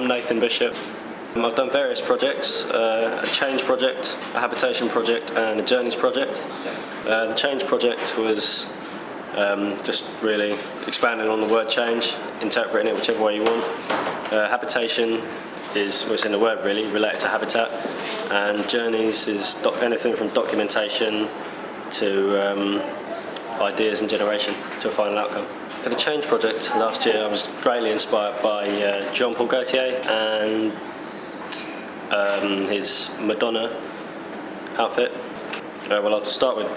I'm Nathan Bishop. I've done various projects, a change project, a habitation project and a journeys project. The change project was just really expanding on the word change, interpreting it whichever way you want. Habitation is what's in the word really, related to habitat, and journeys is anything from documentation to ideas and generation to a final outcome. For the change project last year I was greatly inspired by Jean-Paul Gaultier and his Madonna outfit. Well, I'll start with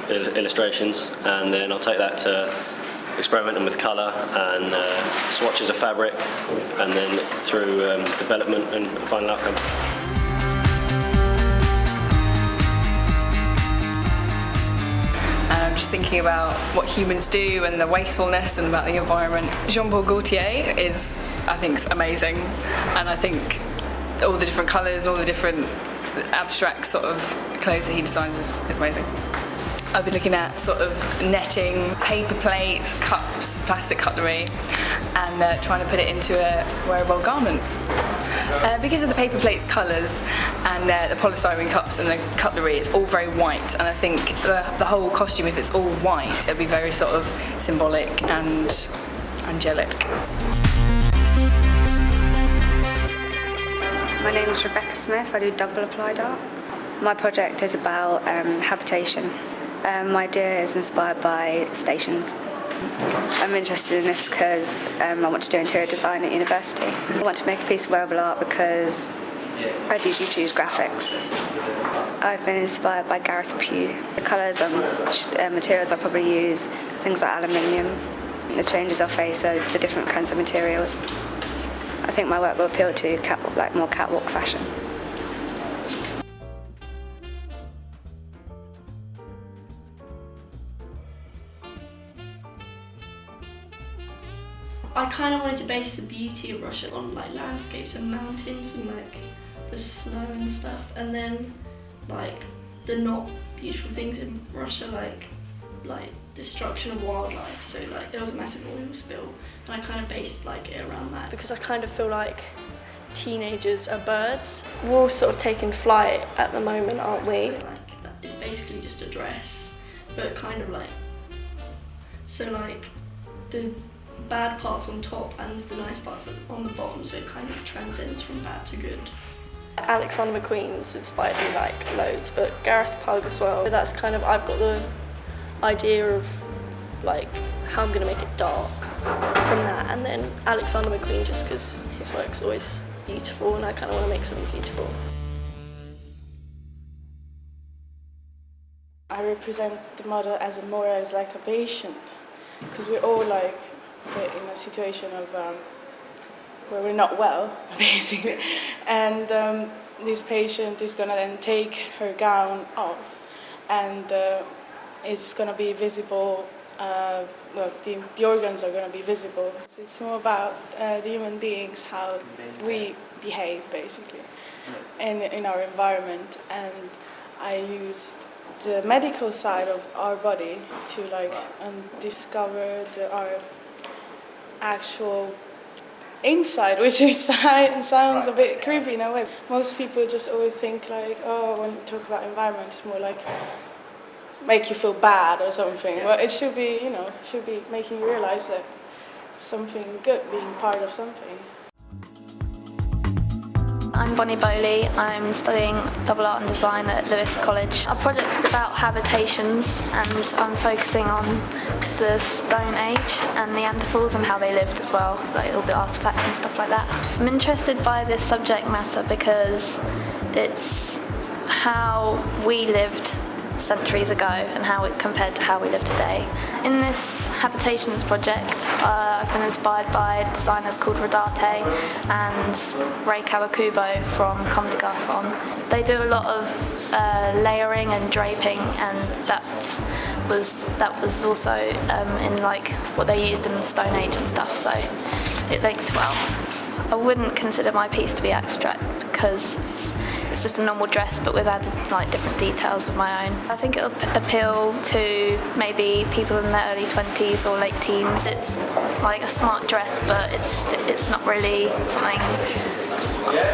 illustrations, and then I'll take that to experimenting with colour and swatches of fabric, and then through development and final outcome. And I'm just thinking about what humans do and the wastefulness and about the environment. Jean-Paul Gaultier is, I think, amazing, and I think all the different colours, all the different abstract sort of clothes that he designs is amazing. I've been looking at sort of netting, paper plates, cups, plastic cutlery, and trying to put it into a wearable garment. Because of the paper plates colours and the polystyrene cups and the cutlery, it's all very white, and I think the whole costume, if it's all white, it'll be very sort of symbolic and angelic. My name is Rebecca Smith. I do double applied art. My project is about habitation. My idea is inspired by stations. I'm interested in this because I want to do interior design at university. I want to make a piece of wearable art because I'd usually choose graphics. I've been inspired by Gareth Pugh. The colours and materials I'll probably use, things like aluminium. The changes I'll face are the different kinds of materials. I think my work will appeal to more catwalk fashion. I kind of wanted to base the beauty of Russia on like landscapes and mountains and like the snow and stuff, and then like the not beautiful things in Russia, like destruction of wildlife. So like there was a massive oil spill, and I kind of based like it around that. Because I kind of feel like teenagers are birds. We're all sort of taking flight at the moment, aren't we? So like it's basically just a dress, but kind of like, so like the bad parts on top and the nice parts on the bottom, so it kind of transcends from bad to good. Alexander McQueen's inspired me like loads, but Gareth Pugh as well. That's kind of, I've got the idea of like how I'm going to make it dark from that, and then Alexander McQueen just because his work's always beautiful and I kind of want to make something beautiful. I represent the model as more as like a patient, because we're all like in a situation of where we're not well, basically, and this patient is going to then take her gown off, and it's going to be visible, the organs are going to be visible. So it's more about the human beings, how we behave, basically, in our environment, and I used the medical side of our body to like discover our actual inside, which sounds a bit creepy in a way. Most people just always think like, oh, when we talk about environment, it's more like make you feel bad or something. Well, it should be, should be making you realize that it's something good, being part of something. I'm Bonnie Bowley. I'm studying double art and design at Lewis College. Our project is about habitations, and I'm focusing on the Stone Age and Neanderthals and how they lived as well, like all the artefacts and stuff like that. I'm interested by this subject matter because it's how we lived centuries ago and how it compared to how we live today. In this habitations project, I've been inspired by designers called Rodarte and Ray Kawakubo from Comme des Garçons. They do a lot of layering and draping, and that was also in like what they used in the Stone Age and stuff, so it linked well. I wouldn't consider my piece to be abstract because it's just a normal dress, but we've added like different details of my own. I think it'll appeal to maybe people in their early 20s or late teens. It's like a smart dress, but it's not really something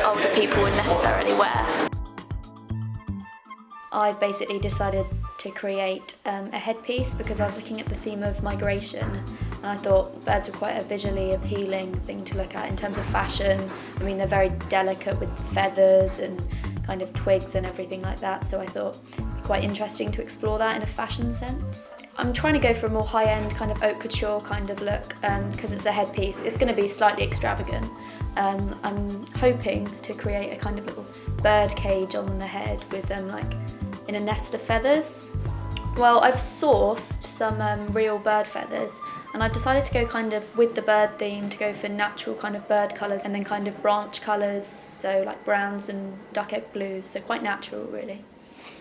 older people would necessarily wear. I've basically decided to create a headpiece because I was looking at the theme of migration, and I thought birds were quite a visually appealing thing to look at in terms of fashion. I mean, they're very delicate with feathers and kind of twigs and everything like that, so I thought it'd be quite interesting to explore that in a fashion sense. I'm trying to go for a more high-end kind of haute couture kind of look because it's a headpiece. It's going to be slightly extravagant. I'm hoping to create a kind of little bird cage on the head with like in a nest of feathers. Well, I've sourced some real bird feathers, and I've decided to go kind of with the bird theme to go for natural kind of bird colours and then kind of branch colours, so like browns and duck egg blues, so quite natural really.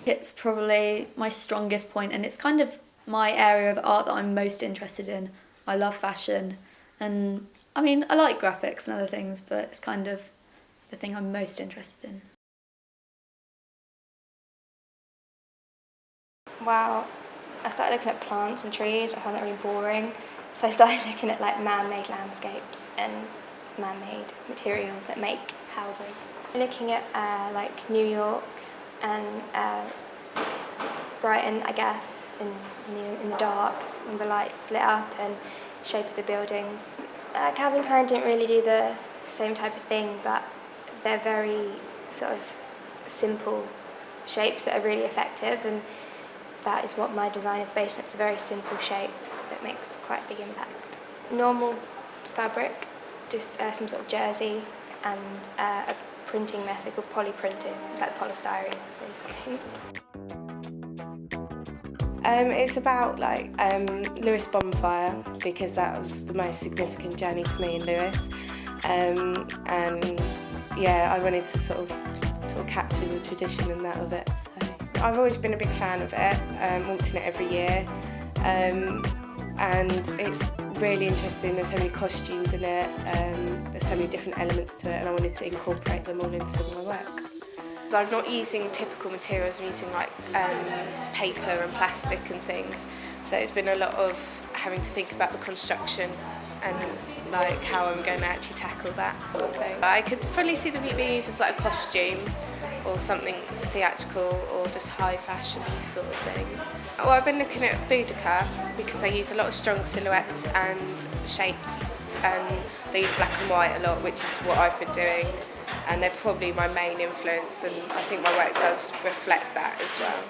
It's probably my strongest point, and it's kind of my area of art that I'm most interested in. I love fashion, and I mean, I like graphics and other things, but it's kind of the thing I'm most interested in. Well, I started looking at plants and trees, but I found that really boring. So I started looking at like man-made landscapes and man-made materials that make houses. Looking at like New York and Brighton, I guess, in the dark, when the lights lit up and the shape of the buildings. Calvin Klein didn't really do the same type of thing, but they're very sort of simple shapes that are really effective, and that is what my design is based on. It's a very simple shape that makes quite a big impact. Normal fabric, just some sort of jersey, and a printing method called polyprinting. It's like polystyrene, basically. It's about like Lewis Bonfire, because that was the most significant journey to me in Lewis, and yeah, I wanted to sort of capture the tradition and that of it. So I've always been a big fan of it, walked in it every year, and it's really interesting. There's so many costumes in it, there's so many different elements to it, and I wanted to incorporate them all into my work. I'm not using typical materials, I'm using like paper and plastic and things, so it's been a lot of having to think about the construction and like how I'm going to actually tackle that sort of thing. I could probably see them being used as like a costume or something theatrical or just high fashion sort of thing. Well, I've been looking at Boudica because I use a lot of strong silhouettes and shapes, and they use black and white a lot, which is what I've been doing, and they're probably my main influence, and I think my work does reflect that as well.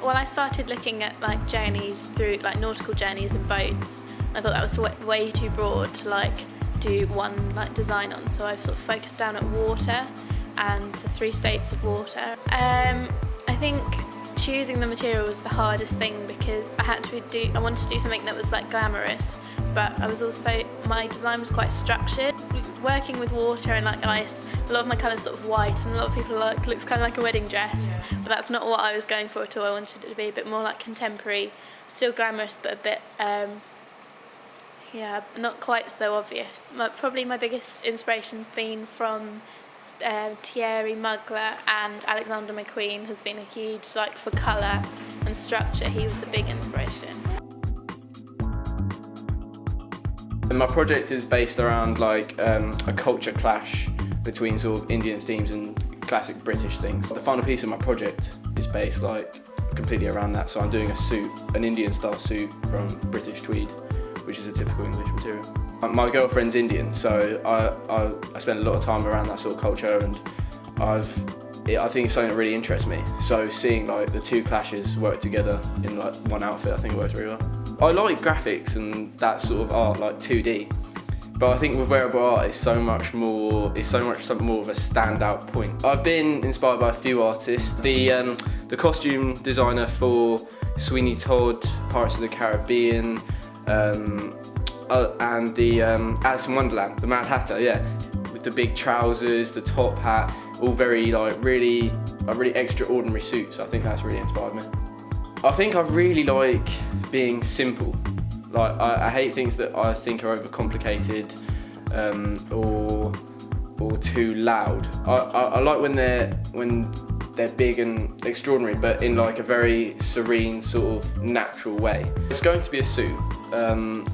When I started looking at like journeys through like nautical journeys and boats, I thought that was way too broad to like do one like design on, so I've sort of focused down at water and the 3 states of water. I think choosing the material was the hardest thing because I wanted to do something that was like glamorous, but my design was quite structured. Working with water and like ice, a lot of my colours sort of white, and a lot of people like looks kind of like a wedding dress, but that's not what I was going for at all. I wanted it to be a bit more like contemporary, still glamorous, but a bit not quite so obvious. Probably my biggest inspiration's been from Thierry Mugler, and Alexander McQueen has been a huge, like for colour and structure, he was the big inspiration. My project is based around like a culture clash between sort of Indian themes and classic British things. The final piece of my project is based like completely around that, so I'm doing a suit, an Indian style suit from British tweed, which is a typical English material. My girlfriend's Indian, so I spend a lot of time around that sort of culture, and I think it's something that really interests me. So seeing like the two clashes work together in like one outfit, I think it works really well. I like graphics and that sort of art, like 2D, but I think with wearable art it's so much more of a standout point. I've been inspired by a few artists. The costume designer for Sweeney Todd, Pirates of the Caribbean, and the Alice in Wonderland, the Mad Hatter, yeah, with the big trousers, the top hat, all very like really extraordinary suits. I think that's really inspired me. I think I really like being simple. Like I hate things that I think are overcomplicated or too loud. I like when they're big and extraordinary, but in like a very serene, sort of natural way. It's going to be a suit. I'm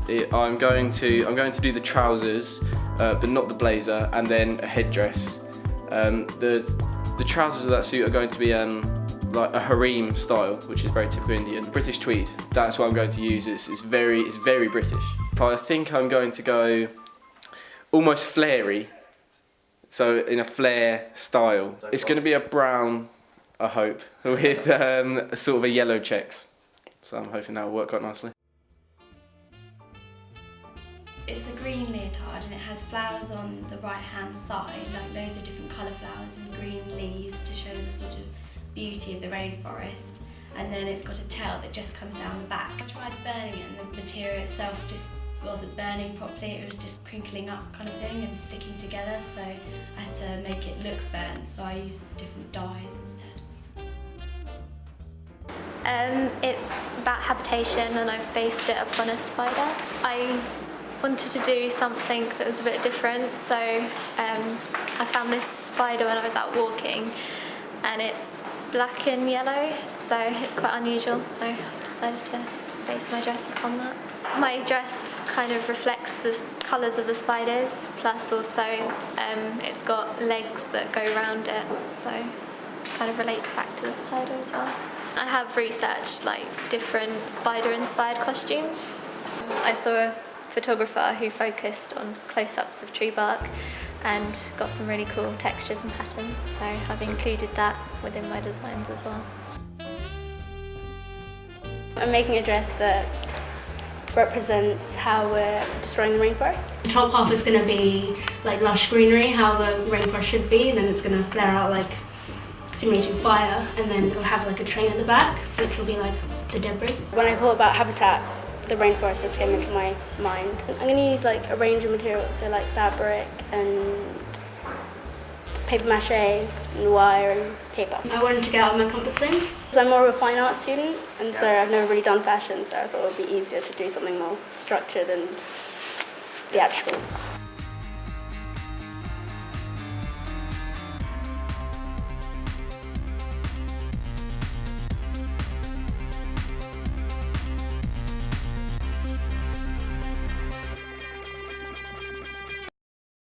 going to do the trousers, but not the blazer, and then a headdress. The trousers of that suit are going to be like a harem style, which is very typical Indian. British tweed, that's what I'm going to use. It's very British. I think I'm going to go almost flary, so in a flare style. It's going to be a brown, I hope, with sort of a yellow checks. So I'm hoping that will work quite nicely. It's a green leotard and it has flowers on the right hand side, like loads of different colour flowers and green leaves to show the sort of beauty of the rainforest. And then it's got a tail that just comes down the back. I tried burning it and the material itself just wasn't burning properly, it was just crinkling up kind of thing and sticking together, so I had to make it look burnt, so I used different dyes instead. It's about habitation and I've based it upon a spider. I wanted to do something that was a bit different, so I found this spider when I was out walking, and it's black and yellow, so it's quite unusual, so I decided to base my dress upon that. My dress kind of reflects the colours of the spiders, plus also it's got legs that go around it, so it kind of relates back to the spider as well. I have researched like different spider-inspired costumes. I saw a photographer who focused on close-ups of tree bark and got some really cool textures and patterns, so I've included that within my designs as well. I'm making a dress that represents how we're destroying the rainforest. The top half is going to be like lush greenery, how the rainforest should be, and then it's going to flare out like simulating fire, and then it'll have like a train at the back, which will be like the debris. When I thought about habitat, the rainforest just came into my mind. I'm going to use like a range of materials, so like fabric and paper mache and wire and paper. I wanted to get out of my comfort zone. So I'm more of a fine art student, and so I've never really done fashion, so I thought it would be easier to do something more structured and theatrical.